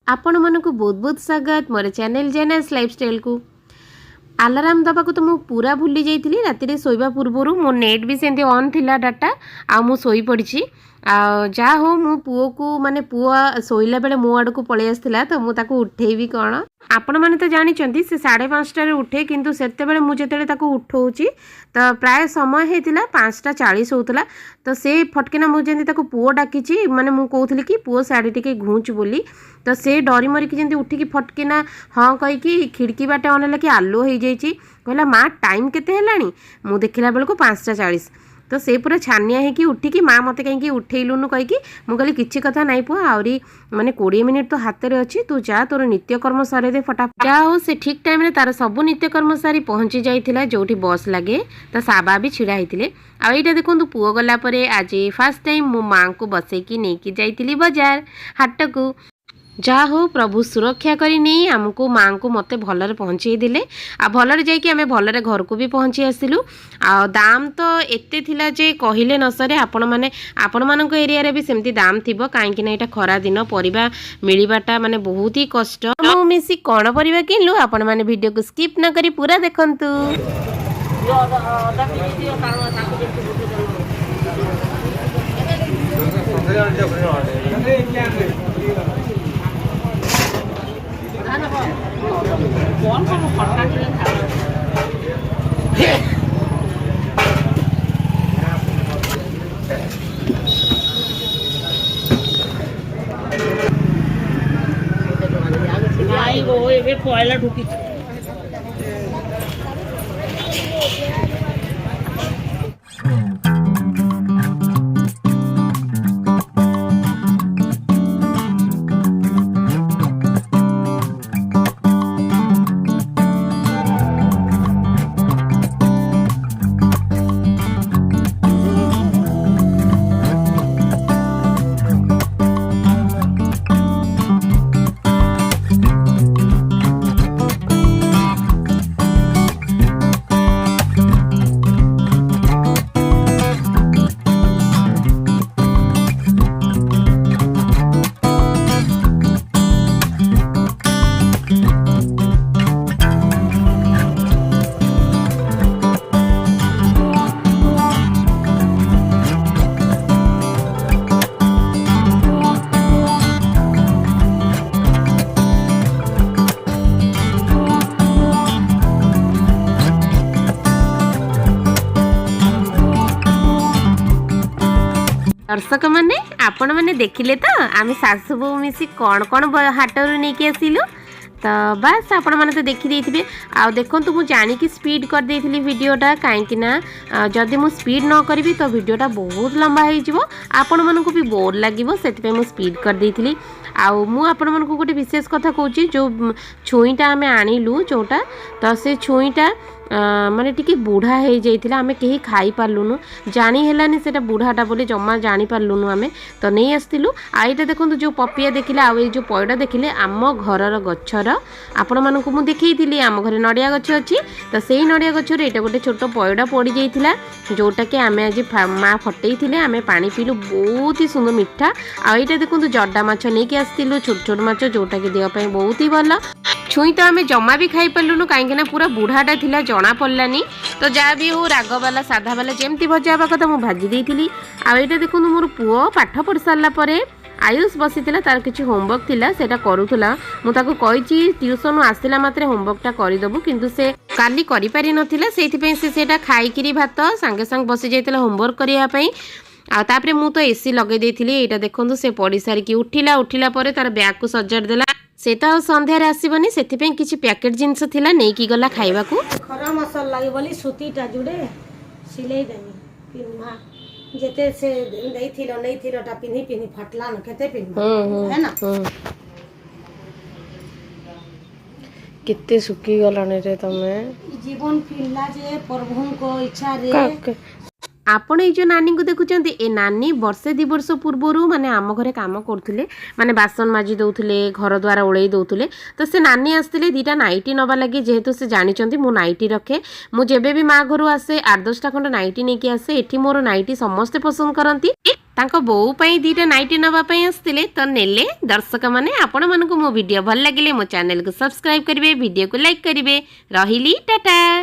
आपण मानक बहुत बहुत स्वागत मोर चैनल जेनेस लाइफस्टाइल को। अलाराम दबाक तो मुझे पूरा भूली जाइली राति शोवा पूर्वर मो नेट भी सेमती ऑन थिला डाटा आ मु सोई पड़ी जा हो मो पुओ को माने पुआ शोला बेले मो आड़ को पलि आसला तो मुझे उठेबी कौन आपण मैंने तो जानते से 5:30 उठे किंतु सेते मुझे उठाऊँगी तो प्राय समय होता 5:40 होता तो से फटकिना मुझे पुओ डाकी माने मु कहूली कि पुओ साड़ी टे घुंच बोली तो से डरी मरिकी जमी उठिकी फटकिना हाँ कहीकि खिड़की बाटे अनेला कि आलुओ हो जाइए कहला माँ टाइम केते हेलानी मु देखला बेलू 5:40 तो से पूरा छानिया है कि उठिकी माँ मत कहीं उठेलुनु कहीकि मुझे कहली किसी कथा नहीं पुआ आहरी माने 20 मिनिट तो हाथ में अच्छी तू जा तोर नित्यकर्म सारे दे फटाफट जा हो से ठीक टाइम रे तार सब नित्यकर्म सारी पहुँची जाइथिला जोठी बस लगे तो साबा भी छिड़ा होते आईटा देखो पुओ गला आज फास्ट टाइम मो माँ को बसैकी नहीं जाइली बाजार हाट को जा हो प्रभु सुरक्षा करी नहीं आमको माँ को मते भलरे पहुँचे देले आ भलरे जाइए आम भलरे घर को भी पहुँची आसिलु आ दाम तो एते थिला जे कहिले न सरे आपण मानक एरिया रे भी सेमती दाम थिबो काहेकि ना एटा खरा दिन परिबा मिलिबाटा माने बहुत ही कष्ट मु मिसी कोन परिबा किनलु आपण माने वीडियो को स्किप न करी पूरा देखंतु कौन सब खट्टा टिके खाई वो ए कोयला ढुकी दर्शक मैंने आपण मैंने देखिले तो आम सासु बो मिसी कौन कौन हाटर नहीं कि आसिलु तो बस आपण मैंने तो देखी आ देखो तो मुझे जानिकी स्पीड कर देइथिली वीडियोटा कहीं जदि मु स्पीड न करी तो वीडियोटा बहुत लंबा हो आपण मानक भी बोर लगे से मुझे स्पीड कर देइथिली आउ मु आपण मानक गोटे विशेष कथा कहूँ जो छुईटा आम आणिलु जोटा तो से छुईटा माने टिके बुढ़ा हो जाइथिला आमे केही खाई पारलुनु जानी हेलानी सेटा बुढ़ाटा बोले जम्मा जानी पारलुनु आमे तो नहीं आसतिलु आईटा देखंतु जो पपिया देखिले आ जो पयडा देखिले आम घरर गछर आपण मानकु मु देखैथिली आम घरे नडिया गछ अछि तो सेही नडिया गछर एटा गोटे छोट पयडा पड़ी जाइथिला जोटा के आमे आज माँ फटैथिले आमे पानी पीलु बहुत ही सुंदर मिठा आईटा देखंतु जड्डा माछ नै के आसतिलु छोट छोट माछ जोटा के देह पय बहुत ही भलो छुई तो आम जमा भी खाई पार्लुनु कहीं पूरा बुढ़ाटा थिला जना पड़लानी तो जहाँ भी हो राग वाला साधा वाला जमती भजा हवा कथा मुझे भाजी देती आईटा देखो मोर पुओ पाठ पढ़ी सारापर आयुष बसी तार किसी होमवर्क थिला सेटा करूला मुझे ट्यूशन आसला मात्रे होमवर्कटा करदेबू किंतु से काली करि पारि नथिला सेइथिपई से सेटा खाइकिरी भात सांगे सांग बसी जाइतिला होमवर्क करिया तापरे मु तो एसी लगे देथिली एटा देखंतु से पढ़ी सारिकी उठिला परे तार बैग को सजाड़ देला से तो संध्यार आसबनी से किसी पैकेट जिनस थिला नहीं की गला खाइबा को खरा मसल लागे बोली सूतीटा जुड़े सिलाई देनी पिन्हा जेते से नहीं थिलो ता पिन्ही फटला न केते पिन्हा है ना कितने सुखी गलाने रे तमे जीवन पिल्ला जे प्रभु को इच्छा रे आपण ये जो नानी को देखुं ए नानी वर्षे 2 वर्ष पूर्वर माने आम घरे काम करते माने बासन माजी दौले घर द्वारा ओल्ई दौले तो से नानी आसते 2टा नाइटी नवा लगे जेहेतु से जानी मु नाइटी रखे मुझे भी माँ घर आसे 8-10टा खंड नाइटी नहीं आसे एठी मोर नाइटी समस्ते पसंद करती ତାଙ୍କ ବୋଉ ପାଇଁ ଦୁଇଟା ନାଇଟି ନେବା ପାଇଁ ଆସିଥିଲେ ତ ନେଲେ। ଦର୍ଶକମାନେ ଆପଣମାନଙ୍କୁ ମୋ ଭିଡ଼ିଓ ଭଲ ଲାଗିଲେ ମୋ ଚ୍ୟାନେଲକୁ ସବସ୍କ୍ରାଇବ୍ କରିବେ, ଭିଡ଼ିଓକୁ ଲାଇକ୍ କରିବେ। ରହିଲି, ଟାଟା।